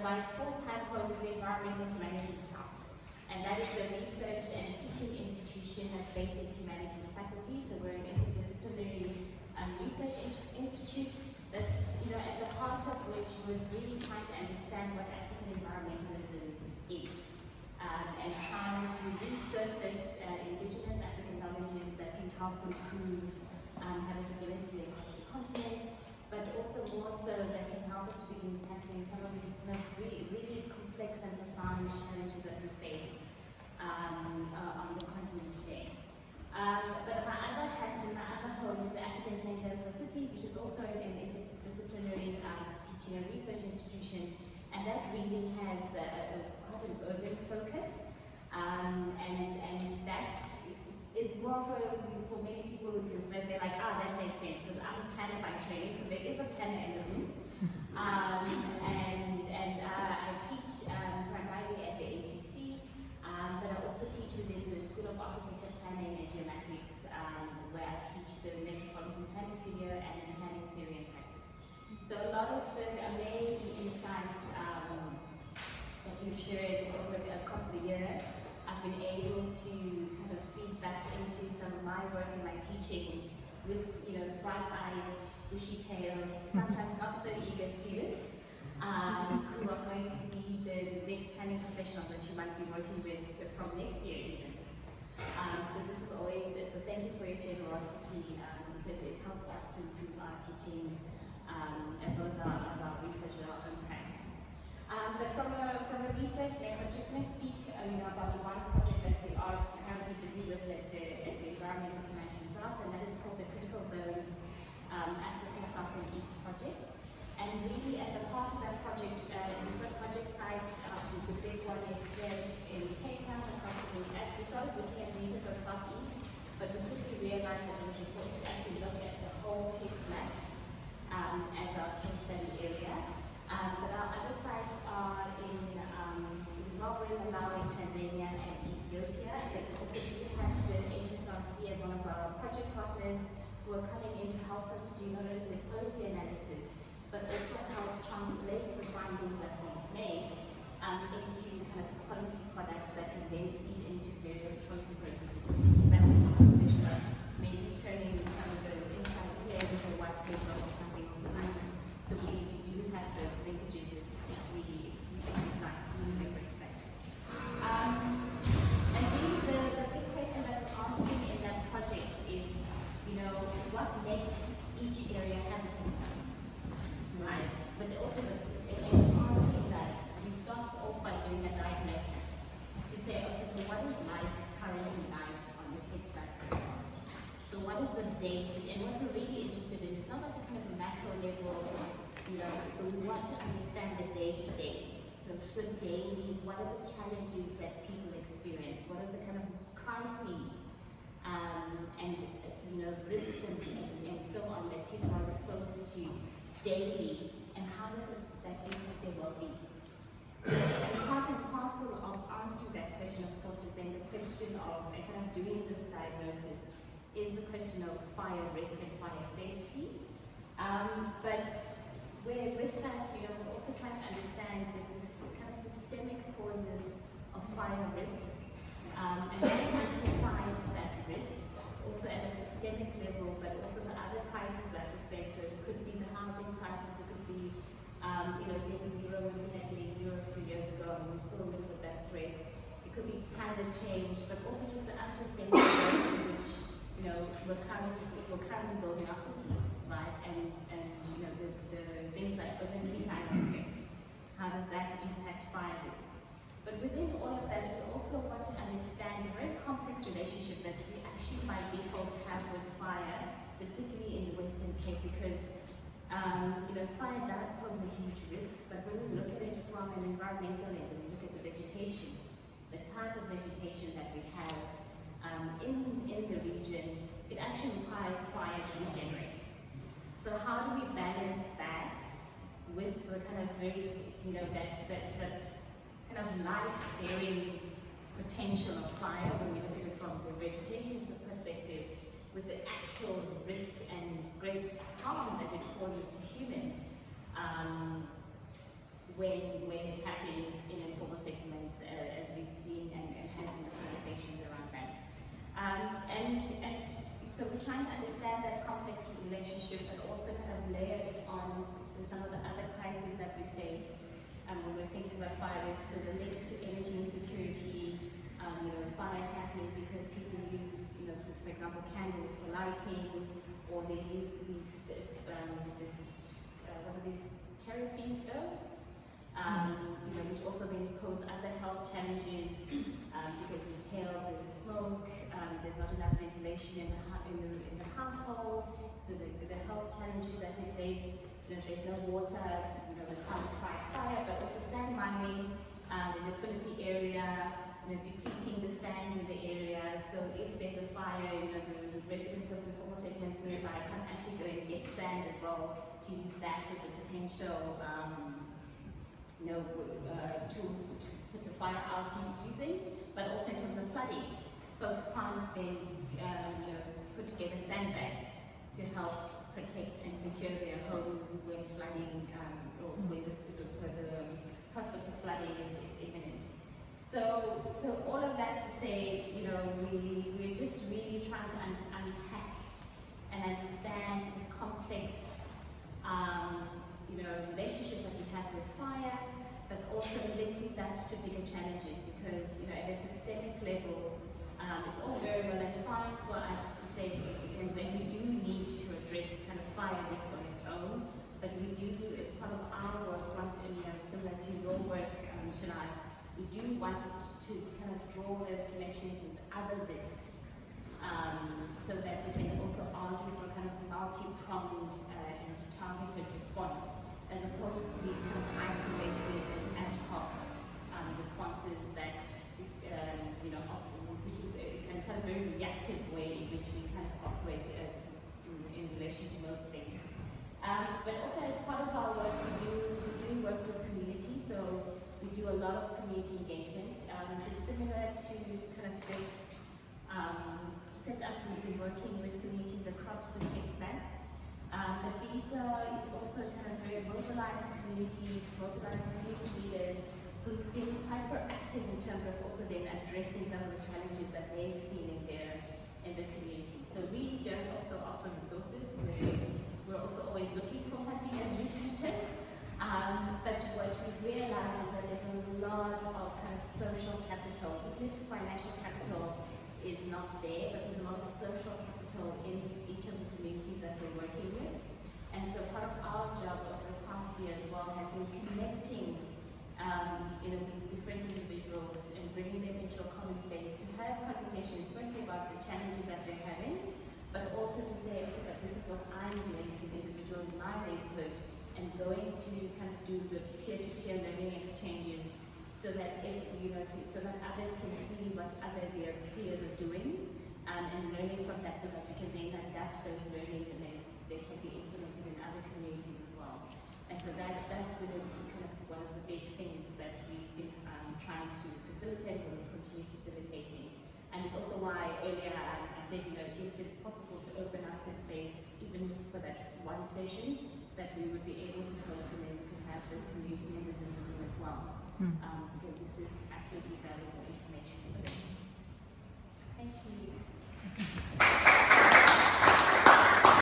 my full-time home is the Environmental Humanities South, and that is a research and teaching institution that's based in humanities faculty. So we're an interdisciplinary research institute that's, at the heart of which we're really trying to understand what African environmentalism is, and how to resurface indigenous African knowledges that can help improve habitability across the continent, but also more so that can help us to begin tackling some of these really complex and profound challenges that we face on the continent today. But my other hat and my other home is the African Center for Cities, which is also an interdisciplinary teaching and research institution, and that really has quite an urban focus, and that is more for many people because they're like, that makes sense, because I'm a planner by training, so there is a planner in the room. And I teach primarily at the ACC, but I also teach within the School of Architecture, Planning and Geomatics, where I teach the Metropolitan Planning Studio and the Planning Theory and Practice. So a lot of the amazing insights that you've shared across the year, I've been able to kind of feed back into some of my work and my teaching with, bright-eyed, bushy-tailed, sometimes not so eager students who are going to be the next planning professionals that you might be working with from next year even. So this is always, so thank you for your generosity because it helps us to improve our teaching as well as our research and our own practice. But from a research lens, I'm just going to speak about the one project that we are currently busy with at the Environmental Humanities South, and that is called the Critical Zones Africa South and East project. And really at the heart of that project, we've got project sites. The big one is here in Cape Town across the board. We started looking at Mexico Southeast, but we quickly realized that it was important to actually look at the whole Cape Flats as our case study area. But our other sites are in Zimbabwe, Malawi, Tanzania, and Ethiopia. And also we have the HSRC as one of our project partners who are coming in to help us do not only the policy analysis, but also help translate the findings that we make into kind of policy products that can then feed into various policy processes. So back to the conversation about maybe turning some of the insights here into a white paper or something on the lines. So we do have those linkages if we like to make it that. And really the big question that we're asking in that project is, what makes each area habitable, right? But also in answering that, we start off by doing a diagnosis to say, okay, so what is life currently like on the Cape Flats, for example? So what is the day-to-day? And what we're really interested in is not like a kind of macro level, but we want to understand the day-to-day. So daily, what are the challenges that people experience? What are the kind of crises and risks and so on that people are exposed to daily, and how does that impact their well-being? So, and part and parcel of answering that question, of course, is then the question of, and kind of doing this diagnosis, is the question of fire risk and fire safety. But with that, we're also trying to understand that this kind of systemic causes of fire risk, and that amplifies that risk. Also at a systemic level, but also the other crises that we face. So it could be the housing crisis, it could be, day zero, when we had day zero a few years ago, and we still live with that threat. It could be climate change, but also just the unsustainable way in which, we're currently building our cities, right? And the things like urban heat island effect. How does that impact fire risk? But within all of that, we also want to understand the very complex relationship that we actually by default have with fire, particularly in the Western Cape, because fire does pose a huge risk, but when we look at it from an environmental lens and we look at the vegetation, the type of vegetation that we have in the region, it actually requires fire to regenerate. So how do we balance that with the kind of very, that kind of life-bearing potential of fire when we look at it from the vegetation perspective, with the actual risk and great harm that it causes to humans? when it happens in informal settlements, as we've seen and had in the conversations around that. And so we're trying to understand that complex relationship, but also kind of layer it on with some of the other crises that we face when we're thinking about fire risks. So the links to energy insecurity, fires happening because people use, for example, candles for lighting, or they use what are these kerosene stoves, which also then pose other health challenges because of hail, there's smoke, there's not enough ventilation in the household, so the health challenges that it face. If there's no water, we can't fight fire, but also sand mining in the Philippi area, depleting the sand in the area. So if there's a fire, the residents of the informal settlements nearby can actually go and get sand as well to use that as a potential to put the fire out using, but also in terms of flooding. Folks can't then put together sandbags to help protect and secure their homes when flooding or when the prospect of flooding is imminent. So all of that to say, we're just really trying to unpack and understand the complex relationship that we have with fire, but also linking that to bigger challenges, because at a systemic level, it's all very well and fine for us to say, when we do need to address kind of fire risk on its own, but we do, as part of our work, similar to your work, Shanaz, we do want it to kind of draw those connections with other risks, so that we can also argue for kind of multi-pronged and targeted response, as opposed to these kind of isolated and ad hoc responses that is, which is a kind of very reactive way in which we kind of operate in relation to most things. But also as part of our work, we do work with community, so we do a lot of community engagement. It's similar to kind of this setup. We've been working with communities across the Cape Flats. But these are also kind of very mobilized communities, mobilized community leaders who've been quite proactive in terms of also then addressing some of the challenges that they've seen in the community. So we don't also offer resources. We're also always looking for funding as researchers. But what we've realized is that there's a lot of kind of social capital. Even if the financial capital is not there, but there's a lot of social capital in each of the communities that we're working with. And so part of our job over the past year as well has been connecting these different individuals and bringing them into a common space to have conversations, firstly about the challenges that they're having, but also to say, okay, but this is what I'm doing as an individual in my neighborhood, and going to kind of do the peer-to-peer learning exchanges, so that so that others can see what their peers are doing, and learning from that, so that we can then adapt those learnings and then they can be implemented in other communities as well. And so that's really kind of one of the big things that we've been trying to facilitate and we'll continue facilitating. And it's also why earlier I said, if it's possible to open up the space even for that one session, that we would be able to host, and then we can have those community members in